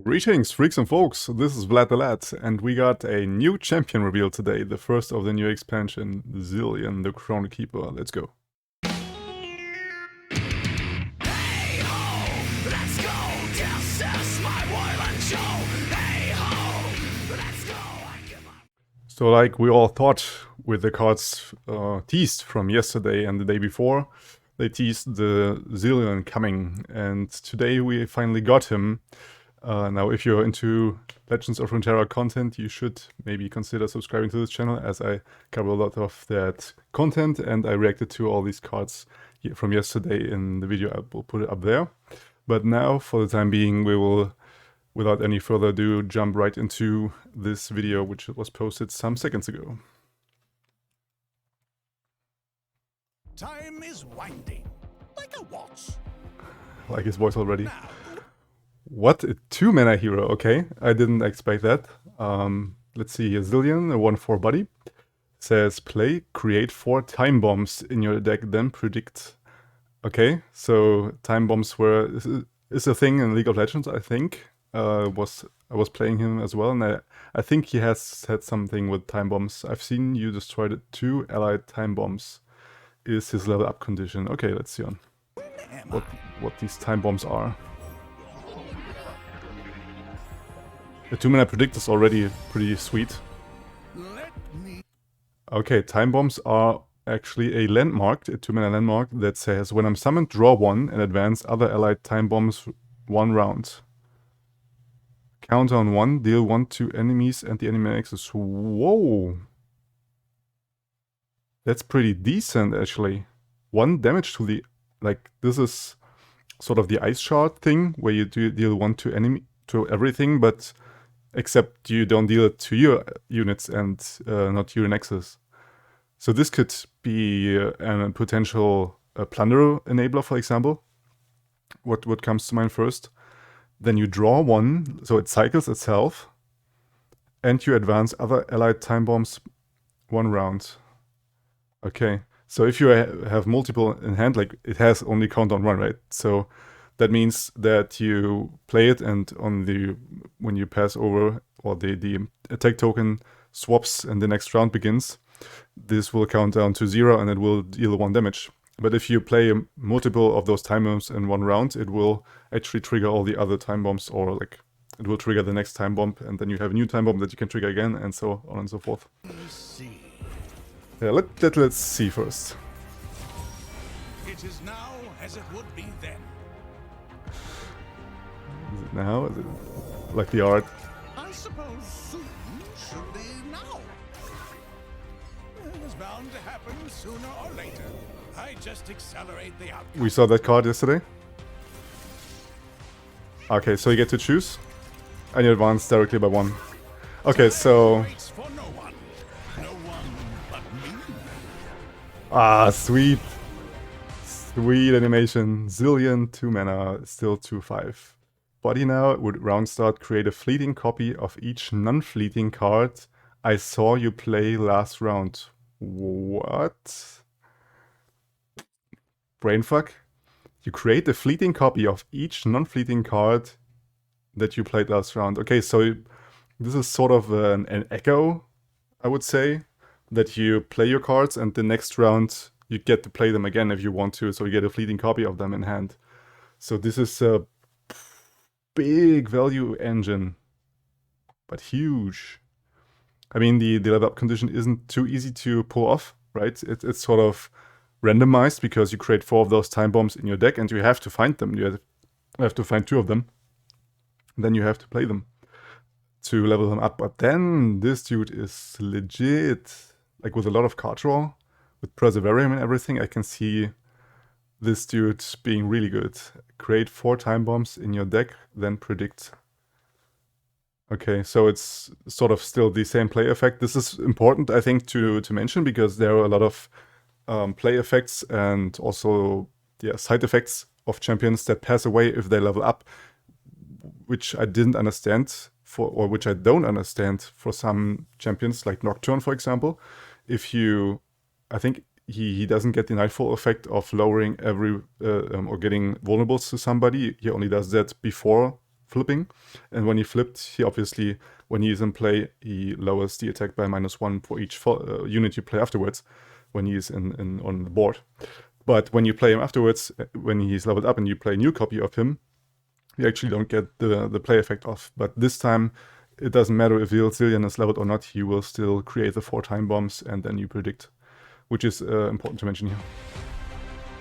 Greetings, freaks and folks, this is Vlad the Lad, and we got a new champion reveal today, the first of the new expansion, Zilean, the Chrono Keeper. Let's go. So like we all thought with the cards teased from yesterday and the day before, they teased the Zilean coming, and today we finally got him. Now, if you're into Legends of Runeterra content, you should maybe consider subscribing to this channel, as I cover a lot of that content, and I reacted to all these cards from yesterday in the video. I will put it up there. But now, for the time being, we will, without any further ado, jump right into this video, which was posted some seconds ago. Time is winding, like a watch. I like his voice already. Now. What? A 2-mana hero, okay. I didn't expect that. Let's see here. Zilean, a 1/4 body. Says play, create 4 time bombs in your deck, then predict. Okay, so time bombs is a thing in League of Legends, I think. I was playing him as well, and I think he has had something with time bombs. I've seen you destroyed 2 allied time bombs. Is his level up condition. Okay, let's see on what these time bombs are. The 2-mana predict is already pretty sweet. Okay, time bombs are actually a landmark, a 2-mana landmark that says when I'm summoned, draw 1 and advance other allied time bombs 1 round. Countdown 1, deal 1 to enemies and the enemy axis. Whoa! That's pretty decent, actually. 1 damage to the... Like, this is sort of the ice shard thing, where you deal 1 to everything, but except you don't deal it to your units and not to your nexus. So this could be a potential plunder enabler, for example. What comes to mind first? Then you draw 1, so it cycles itself, and you advance other allied time bombs 1 round. Okay, so if you have multiple in hand, like it has only countdown 1, right? So that means that you play it, and when you pass over, or the attack token swaps and the next round begins, this will count down to 0 and it will deal 1 damage. But if you play multiple of those time bombs in 1 round, it will actually trigger all the other time bombs, or like it will trigger the next time bomb, and then you have a new time bomb that you can trigger again, and so on and so forth. Yeah, let's see first. It is now as it would be then. Is it now? Is it like the art? I suppose soon should be now. It was bound to happen sooner or later. I just accelerate the outcome. We saw that card yesterday. Okay, so you get to choose, and you advance directly by 1. Okay, so... Ah, sweet. Sweet animation. Zilean, 2-mana, still 2/5. Body now, would round start, create a fleeting copy of each non-fleeting card I saw you play last round. What? Brainfuck? You create a fleeting copy of each non-fleeting card that you played last round. Okay, so this is sort of an echo, I would say, that you play your cards and the next round you get to play them again if you want to, so you get a fleeting copy of them in hand. So this is a big value engine, but huge. I mean, the level up condition isn't too easy to pull off, right? It's sort of randomized because you create 4 of those time bombs in your deck and you have to find them. You have to find 2 of them. Then you have to play them to level them up. But then this dude is legit. Like with a lot of card draw, with Perseverance and everything, I can see this dude being really good. Create 4 time bombs in your deck, then predict. Okay, so it's sort of still the same play effect. This is important, I think, to mention, because there are a lot of play effects and also side effects of champions that pass away if they level up, which I didn't understand or which I don't understand for some champions, like Nocturne, for example. If you, I think he doesn't get the Nightfall effect of lowering every or getting vulnerables to somebody. He only does that before flipping. And when he flipped, he obviously, when he is in play, he lowers the attack by -1 for each unit you play afterwards when he is on the board. But when you play him afterwards, when he's leveled up and you play a new copy of him, you actually don't get the play effect off. But this time, it doesn't matter if Zilean is leveled or not, he will still create the 4 time bombs and then you predict, which is important to mention here.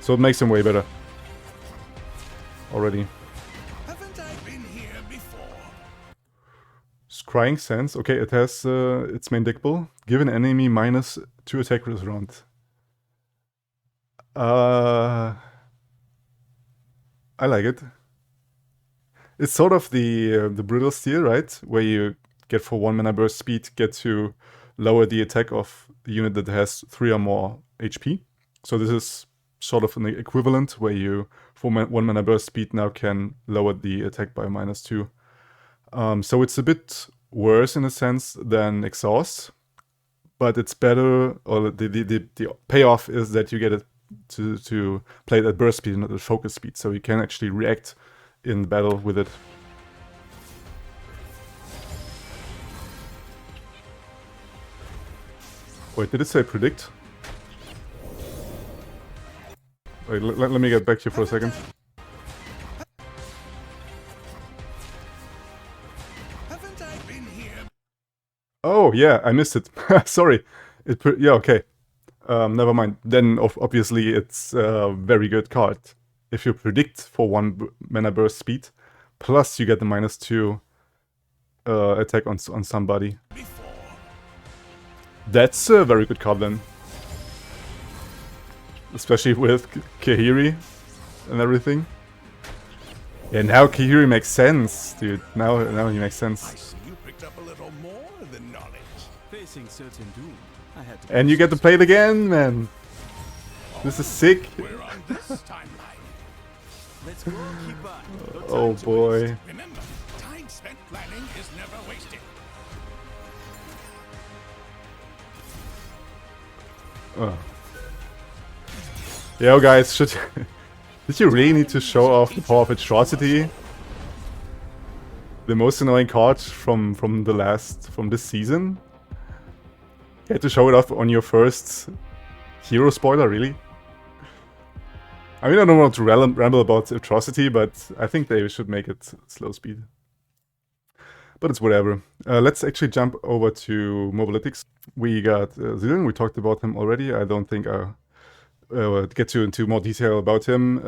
So it makes him way better already. Haven't I been here before? Scrying Sands. Okay, it has its main deckable. Give an enemy -2 attack this round. I like it. It's sort of the Brittle Steel, right? Where you get for 1 mana burst speed, get to lower the attack of the unit that has 3 or more HP. So this is sort of an equivalent where you, for 1 mana burst speed, now can lower the attack by -2. So it's a bit worse in a sense than Exhaust, but it's better, or the payoff is that you get it to play it at burst speed, not at focus speed, so you can actually react in battle with it. Wait, did it say predict? Wait, let me get back here for a second. Haven't I been here? Oh yeah, I missed it. Sorry. Yeah, okay. Never mind. Then obviously it's a very good card. If you predict for 1 mana burst speed, plus you get the -2 attack on somebody. Before. That's a very good card then. Especially with Kahiri and everything. Yeah, now Kahiri makes sense, dude. Now he makes I sense. see you picked up a little more than knowledge. Facing certain doom, I had to. And you get to play it again, man. This is sick. We're on this timeline. Let's go, keep on. No time Oh to boy. waste. Remember, time spent planning is never wasted. Yo guys, did you really need to show off the power of Atrocity? The most annoying card from this season? You had to show it off on your first hero spoiler, really? I mean, I don't want to ramble about Atrocity, but I think they should make it slow speed. But it's whatever. Let's actually jump over to Mobalytics. We got Zilean, we talked about him already. I don't think I'll get into more detail about him.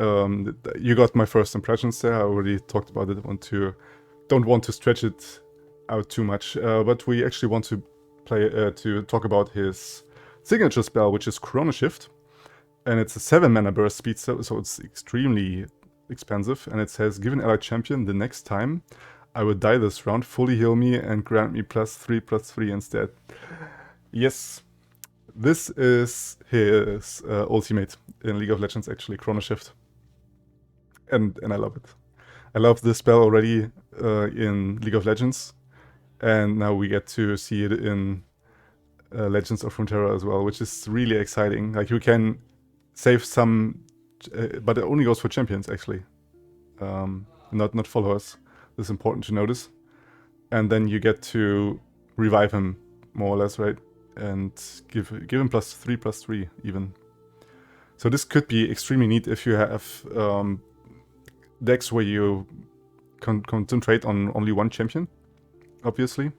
You got my first impressions there. I already talked about it. Don't want to stretch it out too much. But we actually want to talk about his signature spell, which is Chrono Shift. And it's a 7 mana burst speed, so it's extremely expensive. And it says, give an allied champion the next time I will die this round, fully heal me and grant me +3/+3 instead. Yes, this is his ultimate in League of Legends, actually, Chrono Shift. And I love it. I love this spell already in League of Legends. And now we get to see it in Legends of Runeterra as well, which is really exciting. Like, you can save some, but it only goes for champions, actually. Not followers. This is important to notice. And then you get to revive him, more or less, right? And give him +3/+3 even. So this could be extremely neat if you have decks where you concentrate on only one champion, obviously.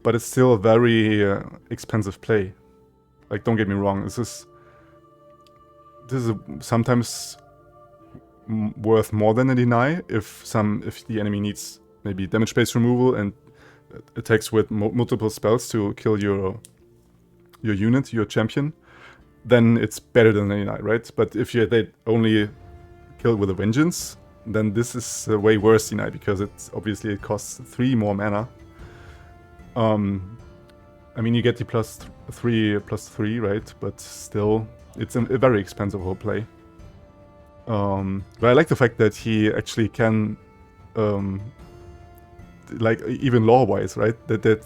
But it's still a very expensive play. Like, don't get me wrong, this is sometimes worth more than a deny if the enemy needs maybe damage-based removal and attacks with multiple spells to kill your unit, your champion, then it's better than a deny, right? But if they only kill with a vengeance, then this is a way worse deny because it costs 3 more mana. I mean, you get the +3/+3, right? But still, it's a very expensive whole play. But I like the fact that he actually can, like, even lore-wise, right? That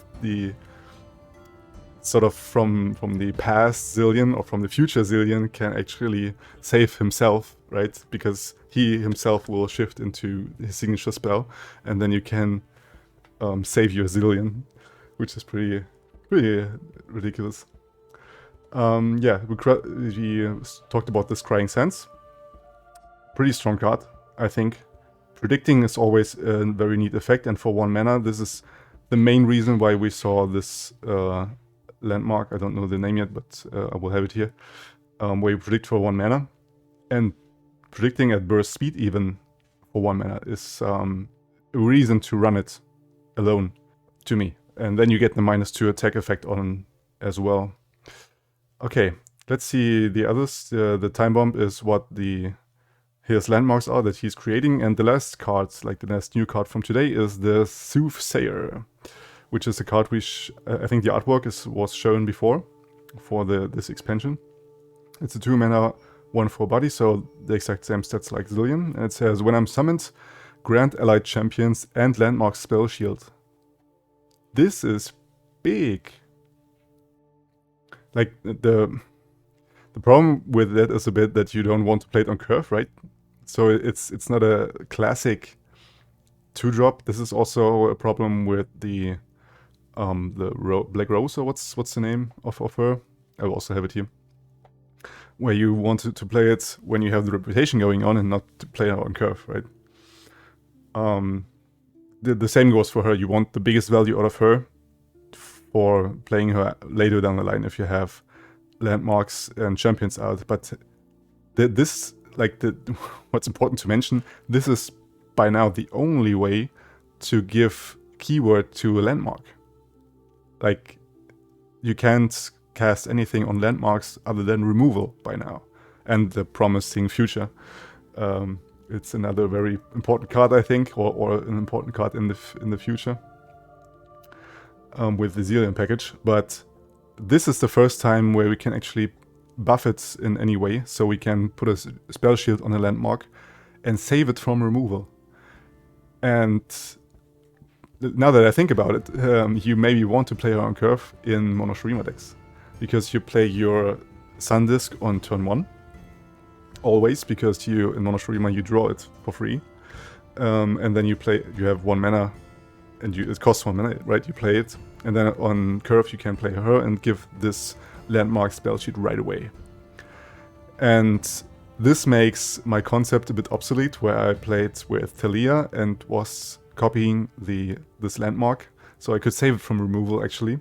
sort of from the past Zilean or from the future Zilean can actually save himself, right? Because he himself will shift into his signature spell, and then you can save your Zilean, which is pretty ridiculous. Yeah, we talked about this Crying Sands. Pretty strong card, I think. Predicting is always a very neat effect, and for 1 mana, this is the main reason why we saw this landmark. I don't know the name yet, but I will have it here. Where you predict for 1 mana, and predicting at burst speed even for 1 mana is a reason to run it alone, to me. And then you get the -2 attack effect on as well. Okay, let's see the others. The Time Bomb is what his landmarks are that he's creating, and the last card, like the last new card from today, is the Soothsayer, which is a card which I think the artwork was shown before for this expansion. It's a 2 mana 1/4 body, so the exact same stats like Zilean. And it says, when I'm summoned, grant allied champions and landmark spell shield. This is big. Like, the problem with that is a bit that you don't want to play it on curve, right? So it's not a classic 2-drop. This is also a problem with the Black Rose, or what's the name of her? I will also have it here. Where you want to play it when you have the reputation going on and not to play it on curve, right? The same goes for her. You want the biggest value out of her for playing her later down the line if you have landmarks and champions out. But what's important to mention, this is by now the only way to give keyword to a landmark. Like, you can't cast anything on landmarks other than removal by now, and the promising future. It's another very important card, I think, or an important card in the future with the Zilean package. But this is the first time where we can actually buff it in any way, so we can put a spell shield on a landmark and save it from removal. And now that I think about it, you maybe want to play her on curve in Mono Shurima decks, because you play your Sun Disk on turn 1, always, because in Mono Shurima you draw it for free, and then you have 1 mana, and it costs 1 mana, right? You play it, and then on curve you can play her and give this landmark spell sheet right away. And this makes my concept a bit obsolete, where I played with Thalia and was copying this landmark, so I could save it from removal, actually.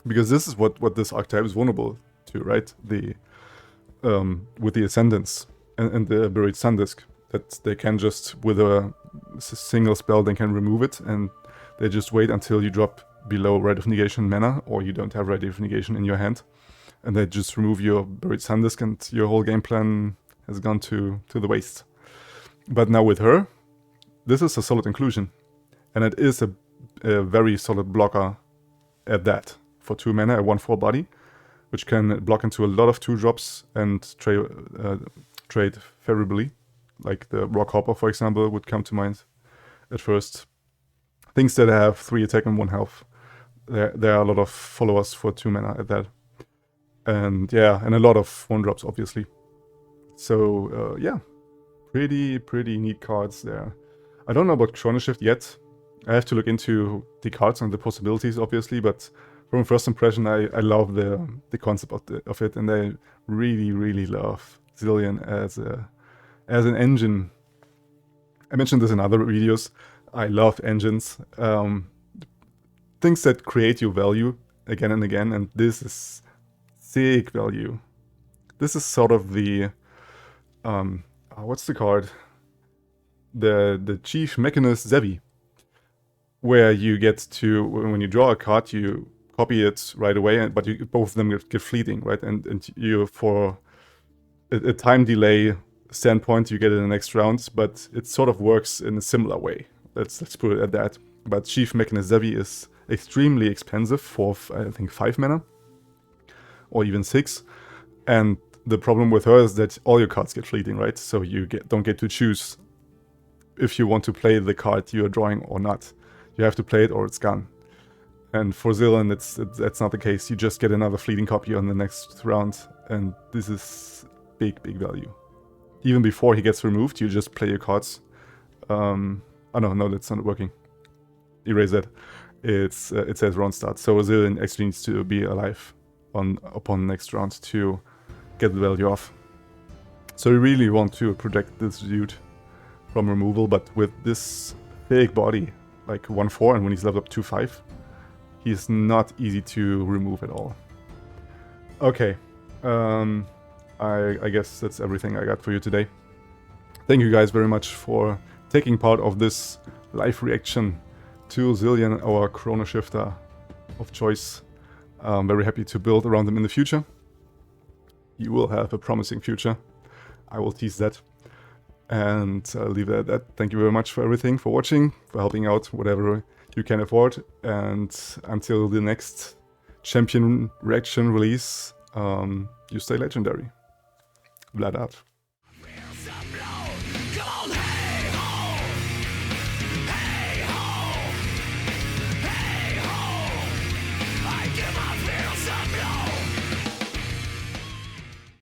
Because this is what this archetype is vulnerable to, right? With the Ascendants and the Buried Sun Disk, that they can just, with a single spell, they can remove it, and they just wait until you drop below Rite of Negation mana, or you don't have Rite of Negation in your hand, and they just remove your Buried Sun Disk, and your whole game plan has gone to the waste. But now with her, this is a solid inclusion, and it is a very solid blocker at that, for 2 mana, a 1/4 body, which can block into a lot of 2-drops and trade favorably. Like the Rock Hopper, for example, would come to mind at first. Things that have 3 attack and 1 health. There are a lot of followers for 2 mana at that. And yeah, and a lot of 1-drops, obviously. So yeah, pretty neat cards there. I don't know about Chrono Shift yet. I have to look into the cards and the possibilities, obviously, but from first impression, I love the concept of it, and I really love Zilean as an engine. I mentioned this in other videos. I love engines, things that create you value again and again, and this is sick value. This is sort of the what's the card? The Chief Mechanist Zevi, where you get to, when you draw a card, you copy it right away, but both of them get fleeting, right? And you, for a time delay standpoint, you get it in the next round, but it sort of works in a similar way. Let's put it at that. But Chief Mechanist Zevi is extremely expensive for, I think, 5 mana, or even 6. And the problem with her is that all your cards get fleeting, right? So you don't get to choose if you want to play the card you are drawing or not. You have to play it or it's gone. And for Zilean, that's not the case. You just get another fleeting copy on the next round, and this is big value. Even before he gets removed, you just play your cards. Oh no, that's not working. Erase that. It says round start. So Zilean actually needs to be alive upon next round to get the value off. So we really want to protect this dude from removal, but with this big body, like 1/4, and when he's leveled up 2/5, he's not easy to remove at all. Okay, I guess that's everything I got for you today. Thank you guys very much for taking part of this live reaction to Zilean, our Chrono Shifter of choice. I'm very happy to build around him in the future. You will have a promising future. I will tease that. And leave it at that. Thank you very much for everything, for watching, for helping out whatever you can afford. And until the next champion reaction release, you stay legendary. Vlad out. I give up.